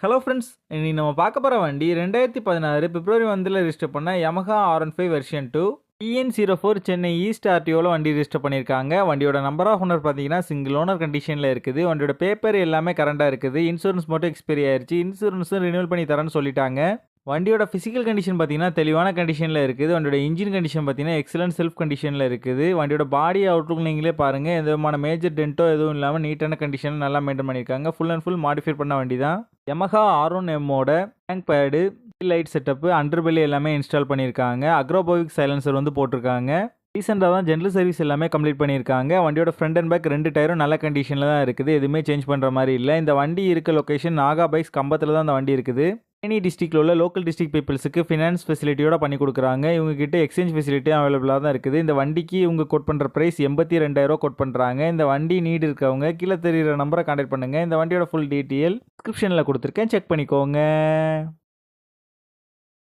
Hello friends, இன்னைக்கு நம்ம பார்க்க போகிற வண்டி 2016 பிப்ரவரி மந்தில் ரிஜிஸ்டர் பண்ண Yamaha R15 version 2 EN04 Chennai east ஆர்டிஓவில் வண்டி ரிஜிஸ்டர் பண்ணியிருக்காங்க. வண்டியோட நம்பர் ஆஃப் ஓனர் பார்த்தீங்கன்னா சிங்கிள் ஓனர் கண்டிஷனில் இருக்குது. வண்டியோட பேப்பர் எல்லாமே கரண்டாக இருக்குது. இன்சூரன்ஸ் மட்டும் எக்ஸ்பைரி ஆயிடுச்சு. இன்சூரன்ஸும் ரினியூவல் பண்ணி தரேன்னு சொல்லிட்டாங்க. வண்டியோட ஃபிசிக்கல் கண்டிஷன் பார்த்தீங்கன்னா தெளிவான கண்டிஷனில் இருக்குது. வண்டியோட இன்ஜின் கண்டிஷன் பார்த்தீங்கன்னா எக்ஸலன்ட் செல்ஃப் கண்டிஷனில் இருக்குது. வண்டியோட பாடி அவுட்லுக் நீங்களே பாருங்கள். எந்த விதமான மேஜர் டென்ட்டோ எதுவும் இல்லாமல் நீட்டான கண்டிஷன் நல்லா மெயின்டைன் பண்ணியிருக்காங்க. ஃபுல் அண்ட் ஃபுல் மாடிஃபை பண்ண வண்டி தான். Yamaha R1Mோட tank pad, light setup, underbelly எல்லாமே இன்ஸ்டால் பண்ணியிருக்காங்க. அக்ரோபோவிக் சைலன்சர் வந்து போட்டிருக்காங்க. ரீசெண்டாக தான் ஜென்ரல் சர்வீஸ் எல்லாமே கம்ப்ளீட் பண்ணியிருக்காங்க. வண்டியோட ஃப்ரண்ட் அண்ட் பேக் 2 டயரும் நல்ல கண்டிஷனில் தான் இருக்குது. எதுவுமே சேஞ்ச் பண்ணுற மாதிரி இல்லை. இந்த வண்டி இருக்க லொக்கேஷன் நாகா பைக்ஸ் கம்பத்தில் தான் இந்த வண்டி இருக்குது. தேனி டிஸ்ட்ரிக்டில் உள்ள லோக்கல் டிஸ்ட்ரிக்ட் பீப்புள்ஸுக்கு ஃபினான்ஸ் ஃபெசிலிட்டியோட பண்ணி கொடுக்குறாங்க. இவங்ககிட்ட எக்ஸ்சேஞ்ச் ஃபெசிலிட்டியும் அவைலபிளாக தான் இருக்குது. இந்த வண்டிக்கு இவங்க கோட் பண்ணுற ப்ரைஸ் 82,000 கோட் பண்ணுறாங்க. இந்த வண்டி நீட் இருக்கவங்க கீழே தெரிகிற நம்பரை கான்டாக்ட் பண்ணுங்கள். இந்த வண்டியோட ஃபுல் டீட்டெயில் டிஸ்கிரிப்ஷனில் கொடுத்துருக்கேன், செக் பண்ணிக்கோங்க.